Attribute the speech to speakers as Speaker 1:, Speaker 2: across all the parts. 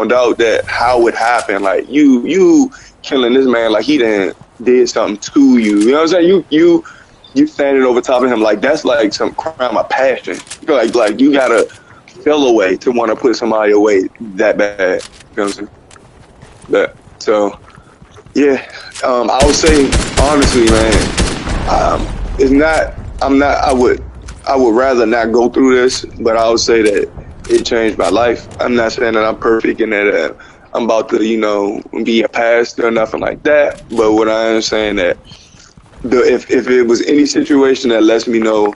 Speaker 1: out that how it happened. Like you killing this man like he did something to you. You know what I'm saying? You standing over top of him like that's like some crime of passion. Like you gotta feel away to want to put somebody away that bad. You know what I'm saying? But so yeah, I would say honestly, man, it's not. I'm not. I would rather not go through this, but I would say that it changed my life. I'm not saying that I'm perfect and that I'm about to, be a pastor or nothing like that. But what I am saying that if it was any situation that lets me know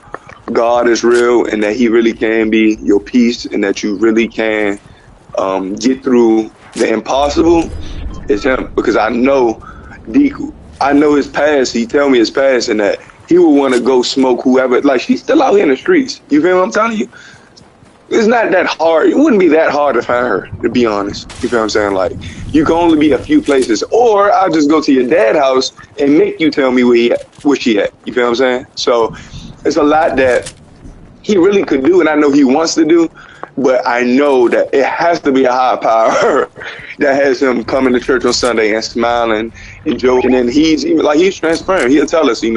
Speaker 1: God is real and that He really can be your peace and that you really can get through the impossible, it's Him because I know his past. He tell me his past and that he would want to go smoke whoever. Like she's still out here in the streets. You feel what I'm telling you? It's not that hard. It wouldn't be that hard to find her, to be honest. You feel what I'm saying? Like, you can only be a few places. Or I'll just go to your dad's house and make you tell me where she at. You feel what I'm saying? So it's a lot that he really could do, and I know he wants to do, but I know that it has to be a high power that has him coming to church on Sunday and smiling and joking. And he's transparent. He'll tell us, I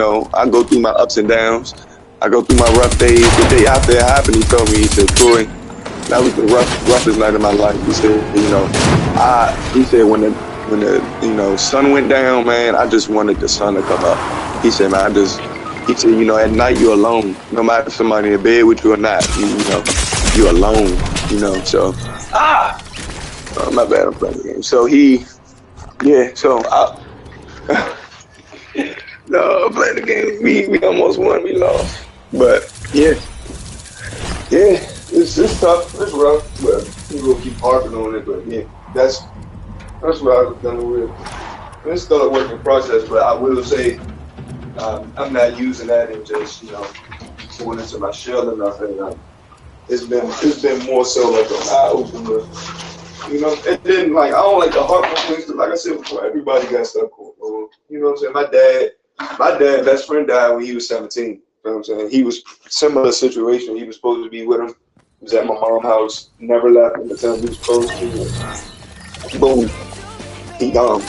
Speaker 1: go through my ups and downs. I go through my rough days. The day after it happened, he told me, he said, Troy, that was the roughest night of my life. He said, he said when the sun went down, man, I just wanted the sun to come up. He said, man, he said, at night you're alone. No matter if somebody in bed with you or not, you're alone, so, my bad, I'm playing the game. So no, I'm playing the game. We almost won, we lost. But, it's tough, it's rough, but we're going to keep harping on it, but yeah, that's what I was done with. It's still a work in process, but I will say, I'm not using that and just, going into my shell or nothing. It's been more so like an eye opener, and then like I don't like the heart things because like I said before, everybody got stuff going on. You know what I'm saying? My dad best friend died when he was 17. You know what I'm saying? He was similar situation. He was supposed to be with him. He was at my mom's house, never left in the time he was supposed to. Boom, he gone.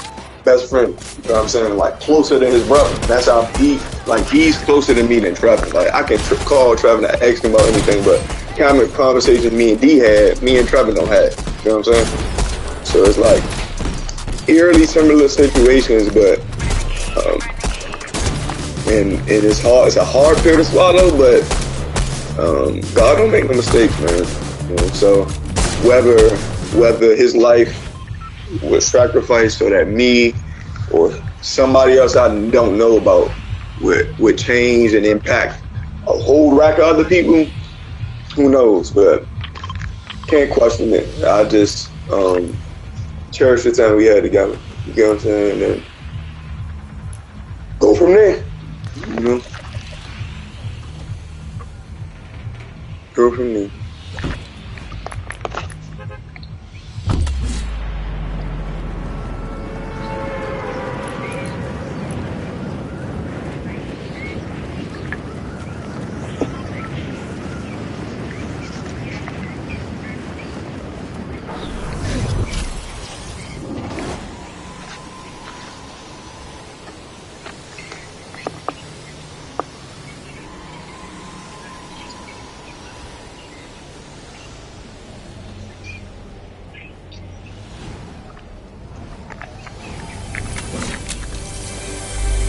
Speaker 1: Best friend, you know what I'm saying? Like closer than his brother. That's how he's closer to me than Trevor. Like I can call Trevor and ask him about anything, but common conversations me and D had, me and Trevor don't have. You know what I'm saying? So it's like eerily similar situations, but and it is hard. It's a hard pill to swallow, but God don't make no mistakes, man. So whether his life was sacrificed so that me or somebody else I don't know about would change and impact a whole rack of other people, who knows? But can't question it. I just cherish the time we had together. You get what I'm saying? And go from there. Go from there.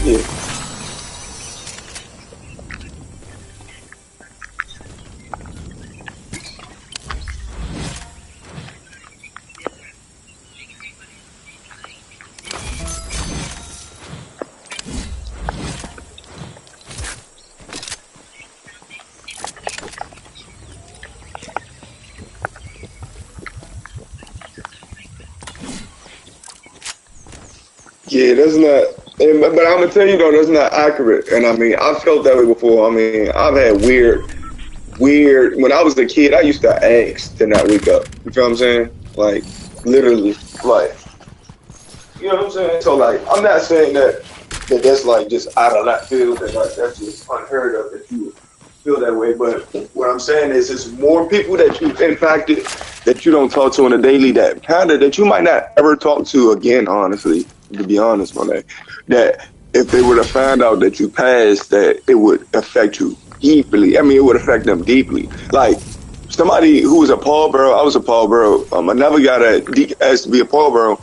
Speaker 1: Yeah. Yeah, that's not. But I'm gonna tell you though, that's not accurate. And I mean, I've felt that way before. I mean, I've had weird. When I was a kid, I used to ask to not wake up. You feel what I'm saying? Like, literally, like, you know what I'm saying? So like, I'm not saying that that's like just out of left field and like that's just unheard of that you feel that way. But what I'm saying is, it's more people that you've impacted that you don't talk to on a daily, that kind of that you might not ever talk to again. Honestly, to be honest, Monet, that if they were to find out that you passed, that it would affect you deeply. I mean, it would affect them deeply. Like somebody who was a pallbearer, I was a pallbearer. Another guy that asked to be a pallbearer,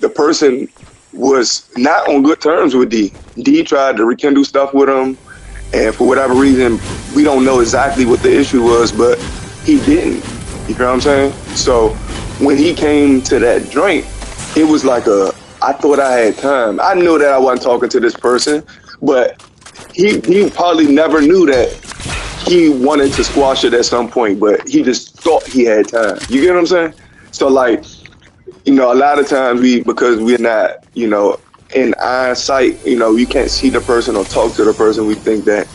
Speaker 1: the person was not on good terms with D. D tried to rekindle stuff with him, and for whatever reason, we don't know exactly what the issue was, but he didn't. You know what I'm saying? So when he came to that drink, it was like I thought I had time. I knew that I wasn't talking to this person, but he probably never knew that he wanted to squash it at some point, but he just thought he had time. You get what I'm saying? So like, a lot of times because we're not, in eyesight, you can't see the person or talk to the person. We think that,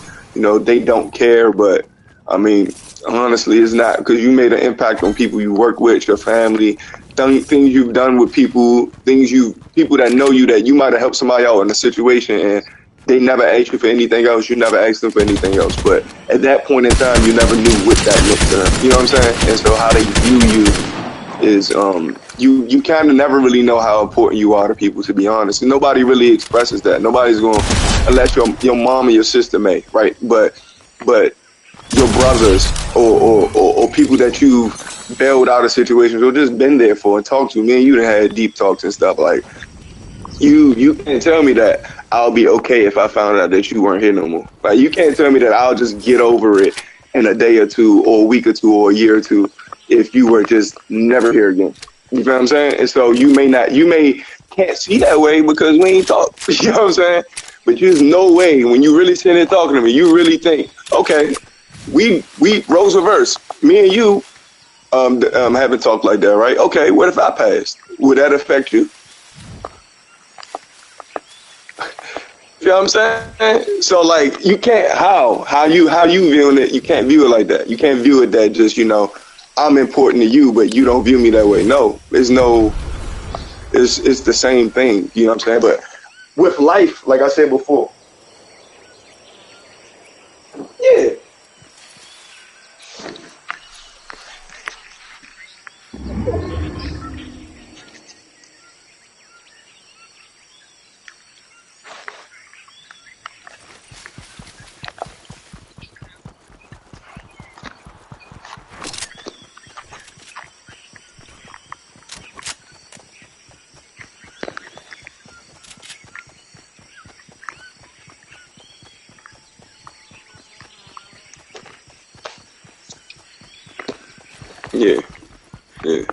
Speaker 1: they don't care. But I mean, honestly, it's not, because you made an impact on people you work with, your family, things you've done with people, people that know you, that you might have helped somebody out in a situation and they never asked you for anything else. You never asked them for anything else. But at that point in time, you never knew what that meant to them. You know what I'm saying? And so how they view you is you kind of never really know how important you are to people, to be honest. And nobody really expresses that. Nobody's going, unless your mom or your sister may, right? But your brothers or people that you bailed out of situations or just been there for and talked to. Me and you done had deep talks and stuff. Like you can't tell me that I'll be okay if I found out that you weren't here no more. Like you can't tell me that I'll just get over it in a day or two or a week or two or a year or two if you were just never here again. You know what I'm saying? And so you may can't see that way because we ain't talk. You know what I'm saying? But there's no way when you really sit there talking to me, you really think, okay, we roles reverse. Me and you haven't talked like that, right? Okay, what if I passed? Would that affect you? You know what I'm saying? So like you can't how you viewing it, you can't view it like that. You can't view it that just, I'm important to you, but you don't view me that way. No, it's the same thing. You know what I'm saying? But with life, like I said before, yeah. Yeah, yeah.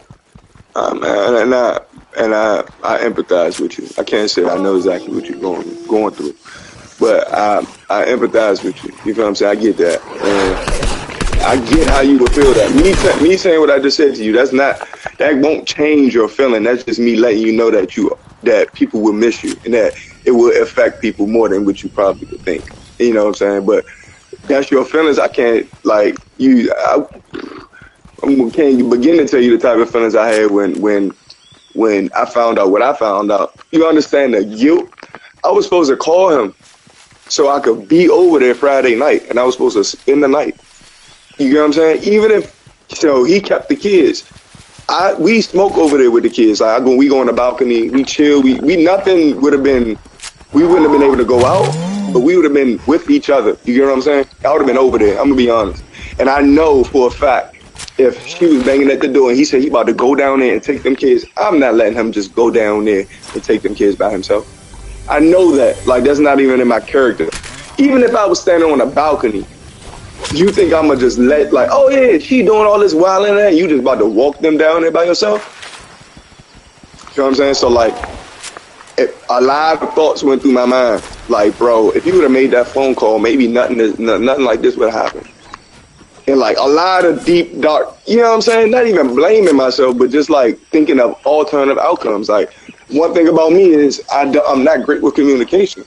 Speaker 1: And I empathize with you. I can't say I know exactly what you're going through, but I empathize with you. You feel what I'm saying? I get that, and I get how you would feel that. Me saying what I just said to you, that won't change your feeling. That's just me letting you know that people will miss you and that it will affect people more than what you probably would think. You know what I'm saying? But that's your feelings. I can't like you. I can't begin to tell you the type of feelings I had when I found out what I found out. You understand the guilt? I was supposed to call him so I could be over there Friday night, and I was supposed to spend the night. You get what I'm saying? Even if he kept the kids. We smoke over there with the kids. Like we go on the balcony, we chill. We nothing would have been. We wouldn't have been able to go out, but we would have been with each other. You get what I'm saying? I would have been over there. I'm gonna be honest, and I know for a fact, if she was banging at the door and he said he about to go down there and take them kids, I'm not letting him just go down there and take them kids by himself. I know that. Like, that's not even in my character. Even if I was standing on a balcony, you think I'm going to just like, oh yeah, she doing all this wilding there, you just about to walk them down there by yourself? You know what I'm saying? So like, a lot of thoughts went through my mind. Like, bro, if you would have made that phone call, maybe nothing like this would have happened. And like a lot of deep, dark, you know what I'm saying? Not even blaming myself, but just like thinking of alternative outcomes. Like one thing about me is I'm not great with communication.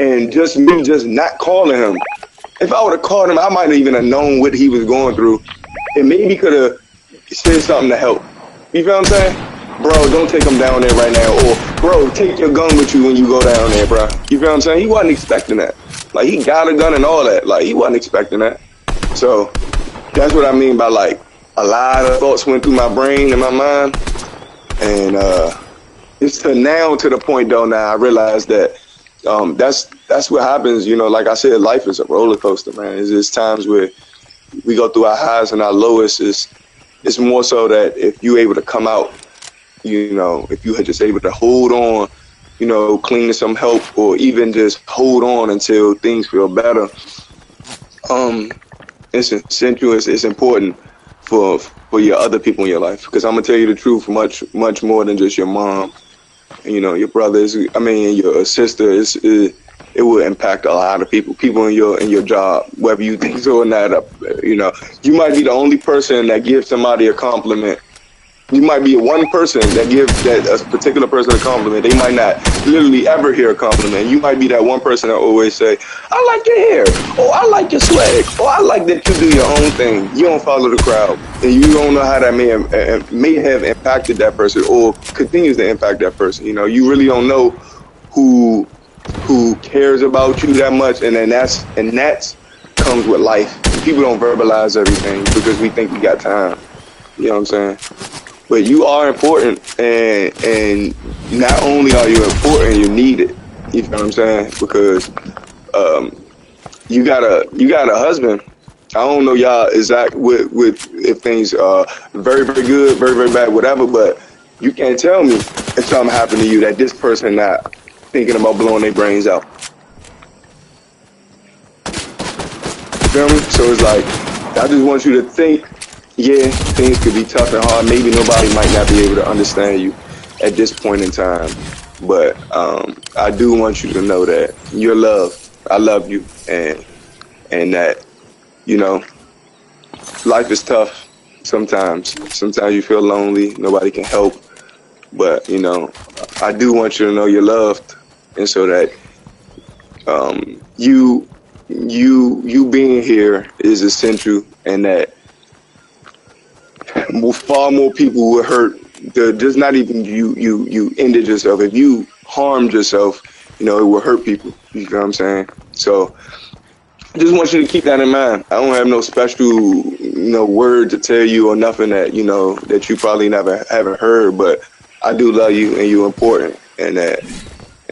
Speaker 1: And just me just not calling him. If I would have called him, I might not even have known what he was going through. And maybe could have said something to help. You feel what I'm saying? Bro, don't take him down there right now. Or, bro, take your gun with you when you go down there, bro. You feel what I'm saying? He wasn't expecting that. Like, he got a gun and all that. Like, he wasn't expecting that. So that's what I mean by, like, a lot of thoughts went through my brain and my mind. And it's to the point, though, now I realize that that's what happens. You know, like I said, life is a roller coaster, man. There's times where we go through our highs and our lowest. It's more so that if you're able to come out, you know, if you had just able to hold on, you know, cling to some help, or even just hold on until things feel better. It's essential. It's important for your other people in your life, because I'm gonna tell you the truth, much more than just your mom, you know, your brothers. I mean, your sister. It will impact a lot of people in your job, whether you think so or not. You know, you might be the only person that gives somebody a compliment. You might be one person that gives a particular person a compliment. They might not literally ever hear a compliment. You might be that one person that always say, "I like your hair," or "I like your swag," or "I like that you do your own thing." You don't follow the crowd, and you don't know how that may have impacted that person or continues to impact that person. You know, you really don't know who cares about you that much, and then that's comes with life. People don't verbalize everything because we think we got time. You know what I'm saying? But you are important, and not only are you important, you need it. You know what I'm saying? Because you got a husband. I don't know y'all exact with if things are very, very good, very, very bad, whatever. But you can't tell me if something happened to you that this person not thinking about blowing their brains out. You feel me? So it's like, I just want you to think. Yeah, things could be tough and hard. Maybe nobody might not be able to understand you at this point in time. But I do want you to know that you're loved. I love you. And that, you know, life is tough sometimes. Sometimes you feel lonely. Nobody can help. But, you know, I do want you to know you're loved. And so that you being here is essential, and that far more people were hurt. Just not even you ended yourself. If you harmed yourself, you know, it will hurt people. You know what I'm saying? So I just want you to keep that in mind. I don't have no special, you know, word to tell you or nothing that, you know, that you probably never haven't heard, but I do love you and you're important, and that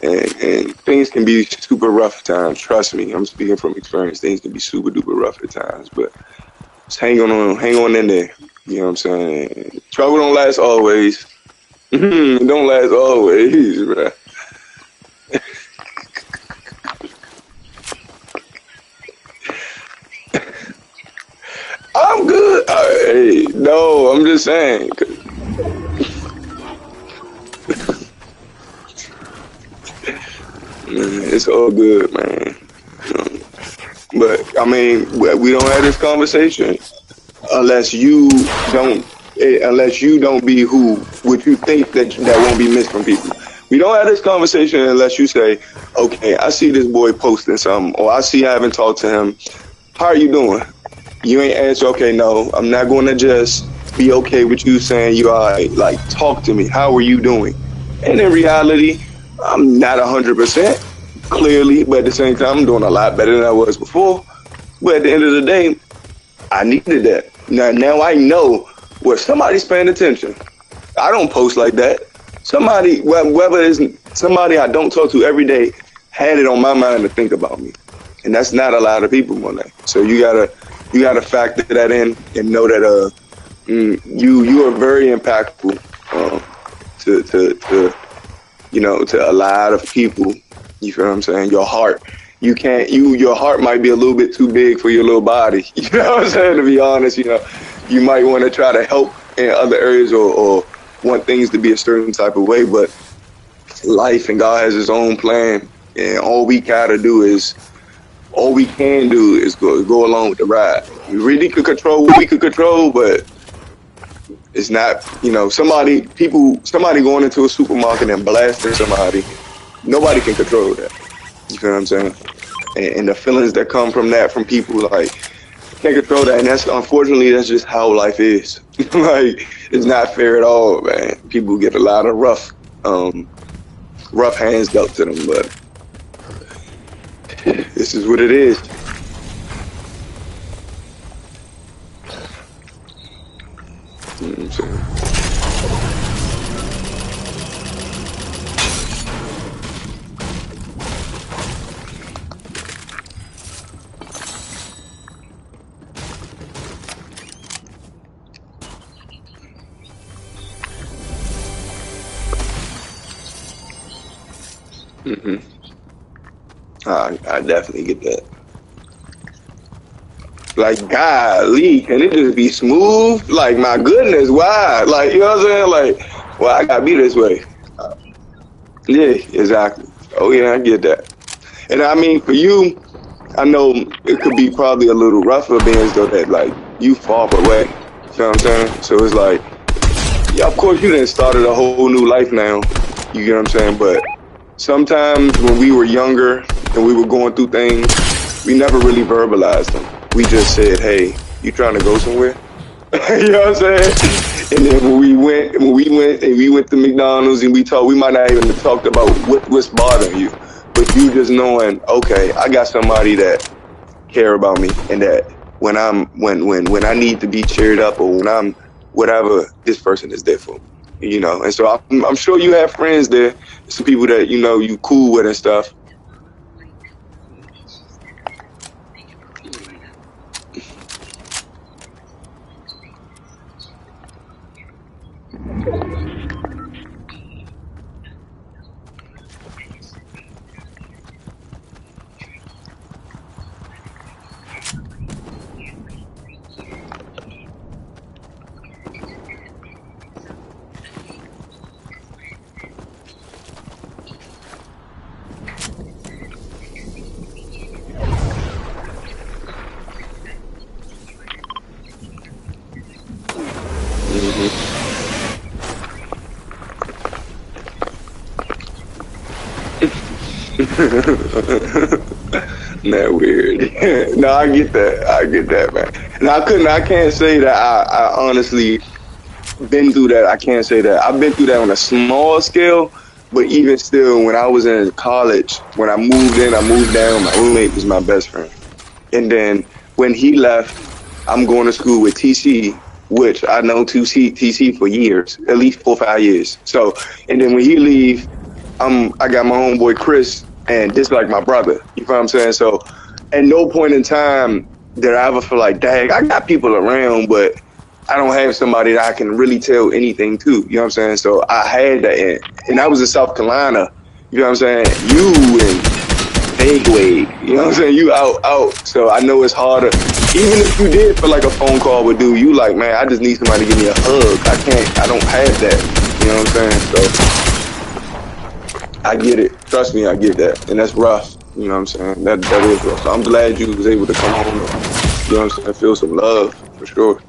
Speaker 1: and things can be super rough at times. Trust me, I'm speaking from experience. Things can be super duper rough at times, but just hang on in there. You know what I'm saying? Trouble don't last always. Don't last always, bruh. I'm good. Hey, no, I'm just saying. It's all good, man. But I mean, we don't have this conversation unless you don't be what you think that won't be missed from people. We don't have this conversation unless you say, okay, I see this boy posting something, or I see I haven't talked to him. How are you doing? You ain't answer, okay, no, I'm not going to just be okay with you saying you are, like, talk to me. How are you doing? And in reality, I'm not 100% clearly, but at the same time, I'm doing a lot better than I was before. But at the end of the day, I needed that. Now I know where somebody's paying attention. I don't post like that. Somebody, whether it's somebody I don't talk to every day, had it on my mind to think about me. And that's not a lot of people, Monet. So you gotta factor that in and know that you are very impactful to a lot of people. You feel what I'm saying? Your heart. Your heart might be a little bit too big for your little body. You know what I'm saying? To be honest, you know, you might want to try to help in other areas or want things to be a certain type of way, but life and God has his own plan, and all we can do is go along with the ride. We really could control what we could control, but it's not, you know, somebody going into a supermarket and blasting somebody, nobody can control that. You feel what I'm saying? And the feelings that come from that, from people, like, can't control that. And unfortunately, that's just how life is. Like, it's not fair at all, man. People get a lot of rough hands dealt to them, but it's This is what it is. You know what I'm saying? Hmm. I definitely get that. Like, golly, can it just be smooth? Like, my goodness, why? Like, you know what I'm saying? Like, well, I gotta be this way. Yeah, exactly. Oh yeah, I get that. And I mean, for you, I know it could be probably a little rougher being as though that like you far away. You know what I'm saying? So it's like, yeah, of course you didn't started a whole new life now. You get what I'm saying? But sometimes when we were younger and we were going through things, we never really verbalized them. We just said, "Hey, you trying to go somewhere?" You know what I'm saying? And then when we went to McDonald's and we talked, we might not even have talked about what's bothering you, but you just knowing, okay, I got somebody that care about me, and that when I need to be cheered up or when I'm whatever, this person is there for me. You know, and so I'm sure you have friends there, some people that you know you cool with and stuff. Hmm. That weird. No, I get that. I get that, man. And I can't say that I honestly been through that. I can't say that. I've been through that on a small scale, but even still, when I was in college, when I moved in, I moved down, my roommate was my best friend. And then when he left, I'm going to school with TC, which I know TC for years, at least 4 or 5 years. So, and then when he leave, I got my homeboy Chris, and this like my brother. You know what I'm saying? So, at no point in time did I ever feel like, dang, I got people around, but I don't have somebody that I can really tell anything to. You know what I'm saying? So I had that, and I was in South Carolina. You know what I'm saying? You and vague wig. You know what I'm saying? You out. So I know it's harder. Even if you did feel like a phone call would do, you like, man, I just need somebody to give me a hug. I don't have that. You know what I'm saying? So I get it. Trust me, I get that. And that's rough. You know what I'm saying? That is rough. So I'm glad you was able to come home and, you know what I'm saying, feel some love for sure.